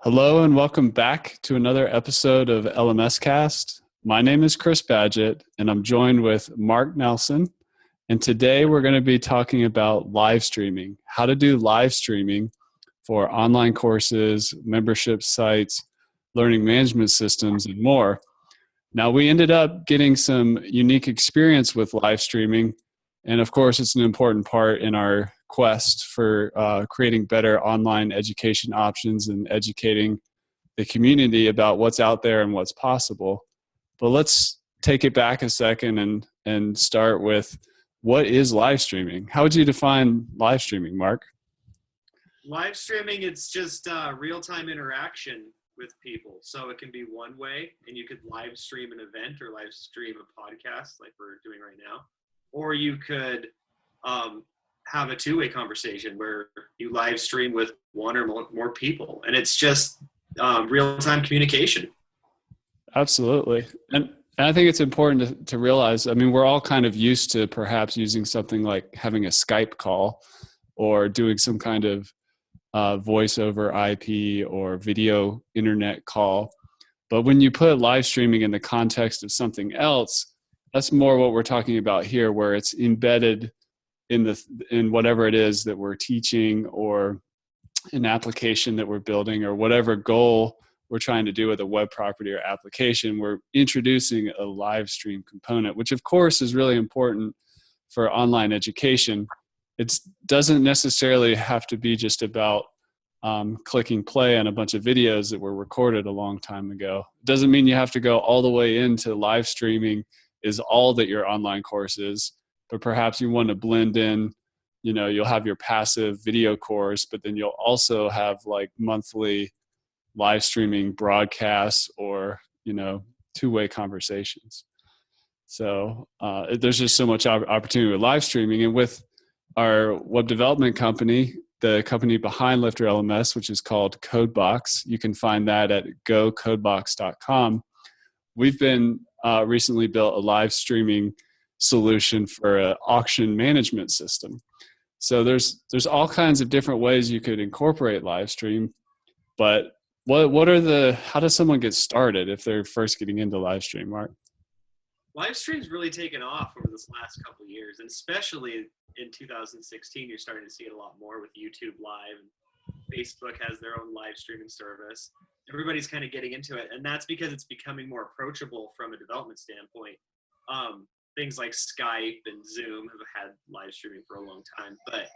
Hello and welcome back to another episode of LMScast. My name is Chris Badgett and I'm joined with Mark Nelson. And today we're going to be talking about live streaming, how to do live streaming for online courses, membership sites, learning management systems, and more. Now, we ended up getting some unique experience with live streaming. And of course, it's an important part in our quest for creating better online education options and educating the community about what's out there and what's possible. But let's take it back a second and start with, what is live streaming? How would you define live streaming, Mark? Live streaming, it's just real-time interaction with people. So it can be one way, and you could live stream an event or live stream a podcast like we're doing right now. Or you could have a two-way conversation where you live stream with one or more people. And it's just real-time communication. Absolutely. And I think it's important to realize, I mean, we're all kind of used to perhaps using something like having a Skype call or doing some kind of voice over IP or video internet call. But when you put live streaming in the context of something else, that's more what we're talking about here, where it's embedded in whatever it is that we're teaching or an application that we're building or whatever goal we're trying to do with a web property or application. We're introducing a live stream component, which of course is really important for online education. It doesn't necessarily have to be just about clicking play on a bunch of videos that were recorded a long time ago. It doesn't mean you have to go all the way into live streaming is all that your online course is, but perhaps you want to blend in, you know, you'll have your passive video course, but then you'll also have like monthly live streaming broadcasts or, you know, two-way conversations. So there's just so much opportunity with live streaming. And with our web development company, the company behind LifterLMS, which is called codeBOX, you can find that at gocodebox.com. We've been recently built a live streaming solution for an auction management system. So there's all kinds of different ways you could incorporate live stream, but how does someone get started if they're first getting into live stream, Mark? Live stream's really taken off over this last couple of years, and especially in 2016, you're starting to see it a lot more with YouTube Live. Facebook has their own live streaming service. Everybody's kind of getting into it, and that's because it's becoming more approachable from a development standpoint. Things like Skype and Zoom have had live streaming for a long time, but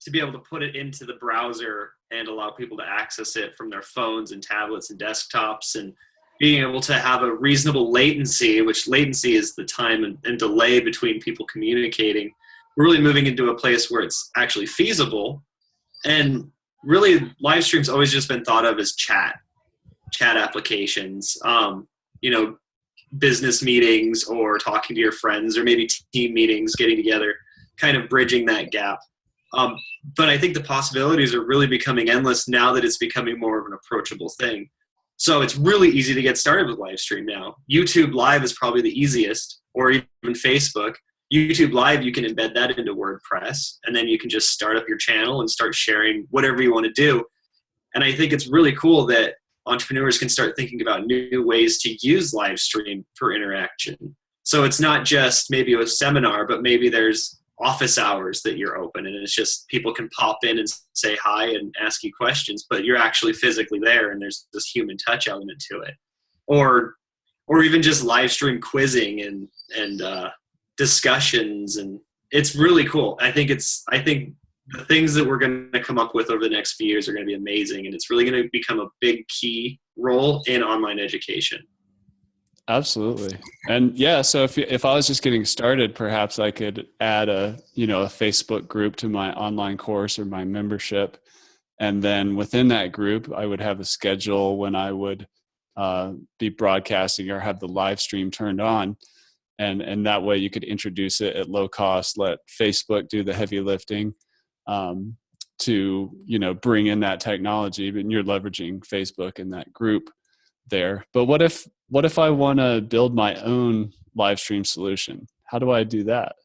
to be able to put it into the browser and allow people to access it from their phones and tablets and desktops, and being able to have a reasonable latency, which latency is the time and delay between people communicating, we're really moving into a place where it's actually feasible. And really, live stream's always just been thought of as chat applications, business meetings or talking to your friends, or maybe team meetings, getting together, kind of bridging that gap. But I think the possibilities are really becoming endless now that it's becoming more of an approachable thing. So it's really easy to get started with live stream now. YouTube Live is probably the easiest, or even Facebook. YouTube Live, you can embed that into WordPress, and then you can just start up your channel and start sharing whatever you want to do. And I think it's really cool that entrepreneurs can start thinking about new ways to use live stream for interaction. So it's not just maybe a seminar, but maybe there's office hours that you're open, and it's just people can pop in and say hi and ask you questions, but you're actually physically there and there's this human touch element to it. Or even just live stream quizzing and discussions, and it's really cool. I think the things that we're going to come up with over the next few years are going to be amazing, and it's really going to become a big key role in online education. Absolutely. And yeah, so if I was just getting started, perhaps I could add a Facebook group to my online course or my membership. And then within that group, I would have a schedule when I would be broadcasting or have the live stream turned on. And that way you could introduce it at low cost, let Facebook do the heavy lifting to, bring in that technology, but you're leveraging Facebook in that group there. But what if I want to build my own live stream solution? How do I do that?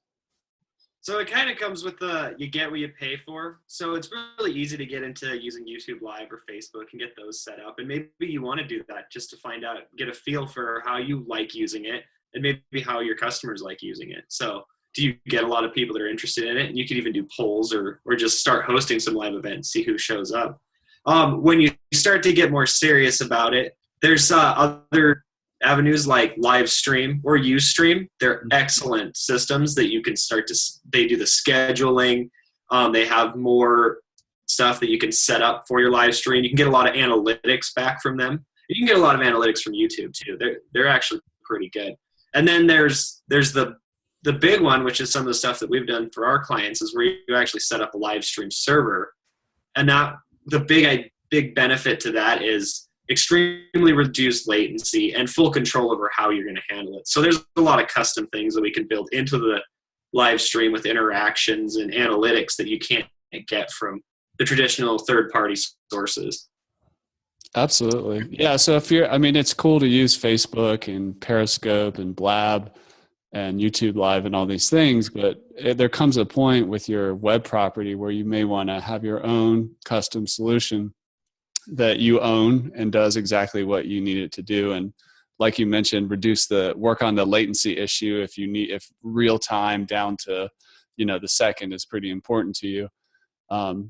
So it kind of comes with you get what you pay for. So it's really easy to get into using YouTube Live or Facebook and get those set up. And maybe you want to do that just to find out, get a feel for how you like using it and maybe how your customers like using it. So do you get a lot of people that are interested in it? And you could even do polls or just start hosting some live events, see who shows up. When you start to get more serious about it, there's other avenues like Livestream or Ustream. They're excellent systems that you can they do the scheduling. They have more stuff that you can set up for your live stream. You can get a lot of analytics back from them. You can get a lot of analytics from YouTube too. They're actually pretty good. And then there's the big one, which is some of the stuff that we've done for our clients, is where you actually set up a live stream server. And that the big benefit to that is extremely reduced latency and full control over how you're going to handle it. So there's a lot of custom things that we can build into the live stream with interactions and analytics that you can't get from the traditional third-party sources. Absolutely. Yeah. So it's cool to use Facebook and Periscope and Blab and YouTube Live and all these things, but there comes a point with your web property where you may want to have your own custom solution that you own and does exactly what you need it to do. And like you mentioned, work on the latency issue. If real time down to, the second is pretty important to you.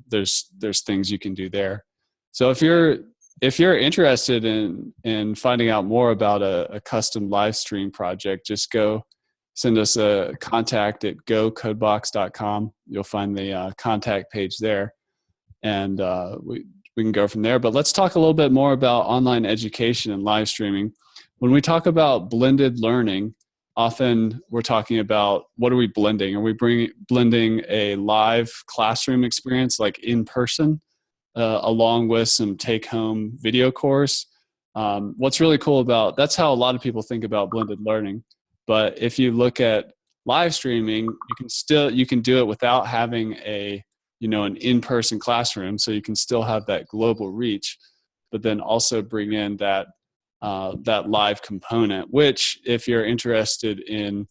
There's things you can do there. So if you're interested in finding out more about a custom live stream project, just send us a contact at gocodebox.com. You'll find the contact page there. And we can go from there. But let's talk a little bit more about online education and live streaming. When we talk about blended learning, often we're talking about, what are we blending? Are we blending a live classroom experience like in person along with some take-home video course? What's really cool that's how a lot of people think about blended learning. But if you look at live streaming, you can do it without having an in-person classroom, so you can still have that global reach, but then also bring in that live component, which if you're interested in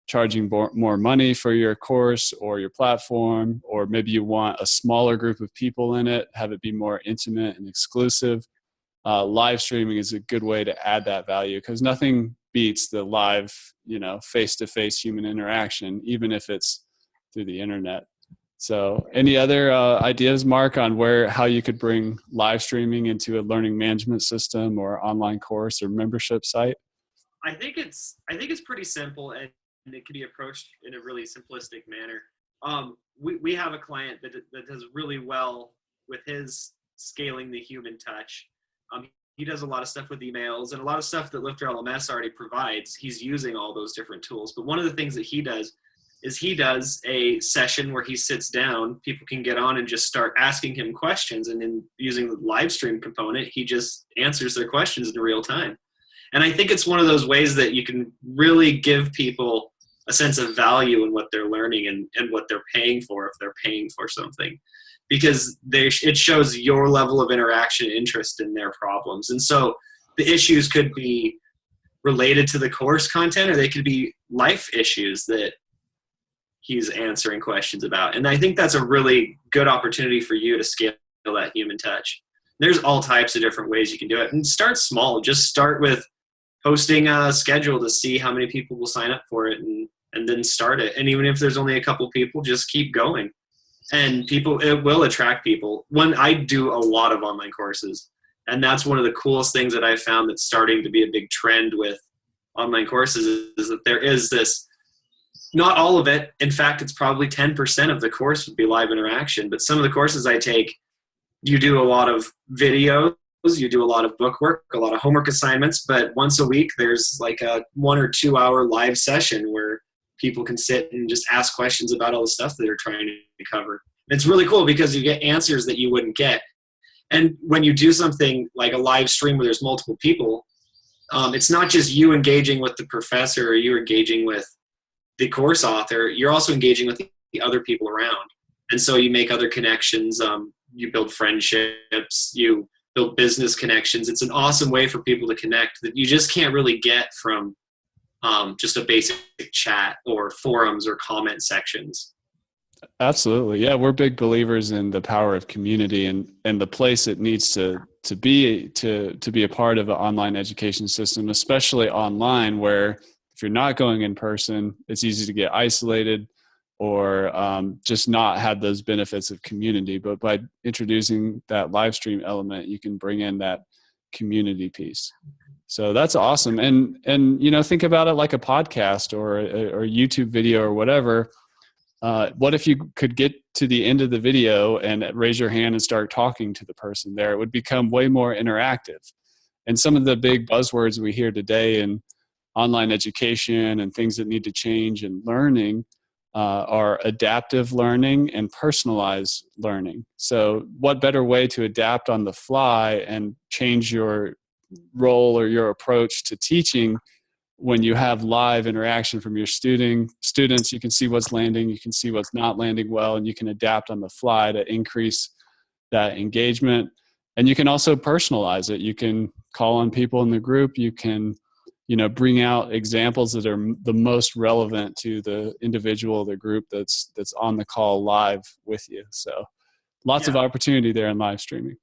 charging more money for your course or your platform, or maybe you want a smaller group of people in it, have it be more intimate and exclusive, live streaming is a good way to add that value, because nothing beats the live, face-to-face human interaction, even if it's through the internet. So any other ideas, Mark, on how you could bring live streaming into a learning management system or online course or membership site? I think it's pretty simple, and it can be approached in a really simplistic manner. We have a client that does really well with his scaling the human touch. He does a lot of stuff with emails and a lot of stuff that LifterLMS already provides. He's using all those different tools. But one of the things that he does is he does a session where he sits down, people can get on and just start asking him questions. And then using the live stream component, he just answers their questions in real time. And I think it's one of those ways that you can really give people a sense of value in what they're learning and what they're paying for, if they're paying for something, because it shows your level of interaction and interest in their problems. And so the issues could be related to the course content, or they could be life issues that he's answering questions about. And I think that's a really good opportunity for you to scale that human touch. There's all types of different ways you can do it. And start small. Just start with posting a schedule to see how many people will sign up for it, and then start it. And even if there's only a couple people, just keep going. And it will attract people. I do a lot of online courses, and that's one of the coolest things that I found that's starting to be a big trend with online courses is that there is this, not all of it, in fact, it's probably 10% of the course would be live interaction, but some of the courses I take, you do a lot of videos, you do a lot of book work, a lot of homework assignments, but once a week there's like a 1 or 2 hour live session where people can sit and just ask questions about all the stuff that they're trying to cover. It's really cool because you get answers that you wouldn't get. And when you do something like a live stream where there's multiple people, it's not just you engaging with the professor or you engaging with the course author, you're also engaging with the other people around. And so you make other connections, you build friendships, you build business connections. It's an awesome way for people to connect that you just can't really get from just a basic chat or forums or comment sections. Absolutely. Yeah, we're big believers in the power of community and the place it needs to be to be a part of an online education system, especially online where if you're not going in person, it's easy to get isolated or just not have those benefits of community. But by introducing that live stream element, you can bring in that community piece. So that's awesome. And you know, think about it like a podcast or a YouTube video or whatever. What if you could get to the end of the video and raise your hand and start talking to the person there? It would become way more interactive. And some of the big buzzwords we hear today in online education and things that need to change in learning are adaptive learning and personalized learning. So what better way to adapt on the fly and change your role or your approach to teaching when you have live interaction from your students? You can see what's landing, you can see what's not landing well, and you can adapt on the fly to increase that engagement. And you can also personalize it. You can call on people in the group. You can, you know, bring out examples that are the most relevant to the individual or the group that's on the call live with you. So lots of Yeah. opportunity there in live streaming.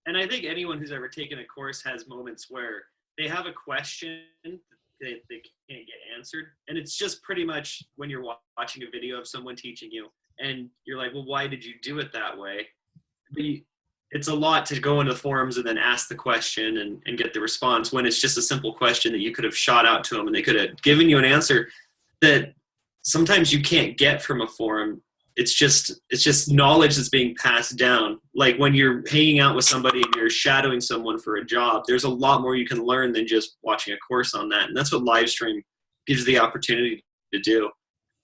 And I think anyone who's ever taken a course has moments where they have a question that they can't get answered. And it's just pretty much when you're watching a video of someone teaching you and you're like, well, why did you do it that way? It's a lot to go into forums and then ask the question and get the response when it's just a simple question that you could have shot out to them and they could have given you an answer that sometimes you can't get from a forum. It's just knowledge that's being passed down. Like when you're hanging out with somebody and you're shadowing someone for a job, there's a lot more you can learn than just watching a course on that. And that's what Livestream gives you the opportunity to do.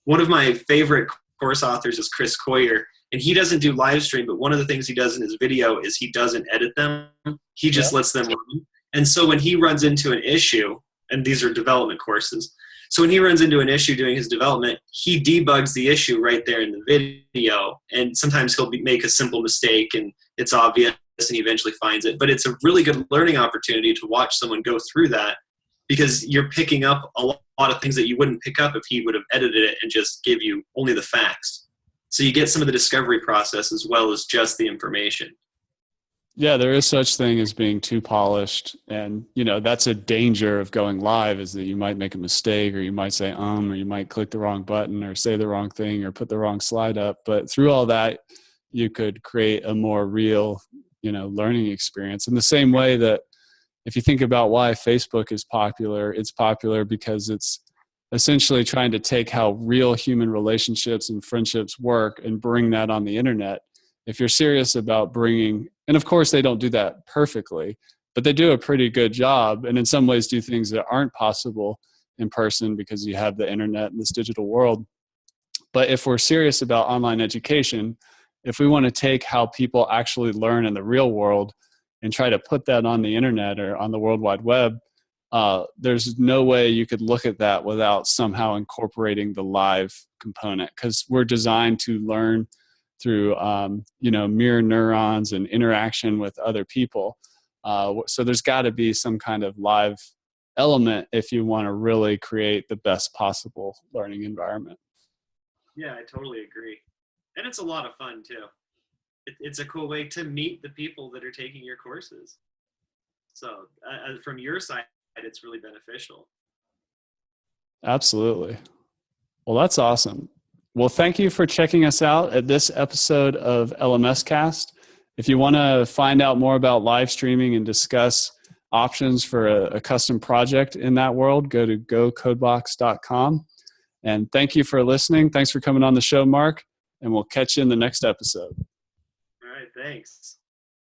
One of my favorite course authors is Chris Coyier, and he doesn't do live stream, but one of the things he does in his video is he doesn't edit them. He just lets them run. And so when he runs into an issue, and these are development courses, so when he runs into an issue doing his development, he debugs the issue right there in the video. And sometimes he'll make a simple mistake and it's obvious and he eventually finds it. But it's a really good learning opportunity to watch someone go through that because you're picking up a lot of things that you wouldn't pick up if he would have edited it and just give you only the facts. So you get some of the discovery process as well as just the information. Yeah, there is such thing as being too polished. And, you know, that's a danger of going live is that you might make a mistake or you might say, or you might click the wrong button or say the wrong thing or put the wrong slide up. But through all that, you could create a more real, you know, learning experience in the same way that if you think about why Facebook is popular, it's popular because it's essentially trying to take how real human relationships and friendships work and bring that on the internet. If you're serious about bringing, and of course they don't do that perfectly, but they do a pretty good job, and in some ways do things that aren't possible in person because you have the internet and this digital world. But if we're serious about online education, if we want to take how people actually learn in the real world and try to put that on the internet or on the World Wide Web, there's no way you could look at that without somehow incorporating the live component, because we're designed to learn through you know, mirror neurons and interaction with other people. So there's got to be some kind of live element if you want to really create the best possible learning environment. Yeah, I totally agree. And it's a lot of fun too. It's a cool way to meet the people that are taking your courses. So from your side, it's really beneficial. Absolutely. Well, that's awesome. Well, thank you for checking us out at this episode of LMScast. If you want to find out more about live streaming and discuss options for a custom project in that world, go to codebox.com. And thank you for listening. Thanks for coming on the show, Mark. And we'll catch you in the next episode. All right, thanks.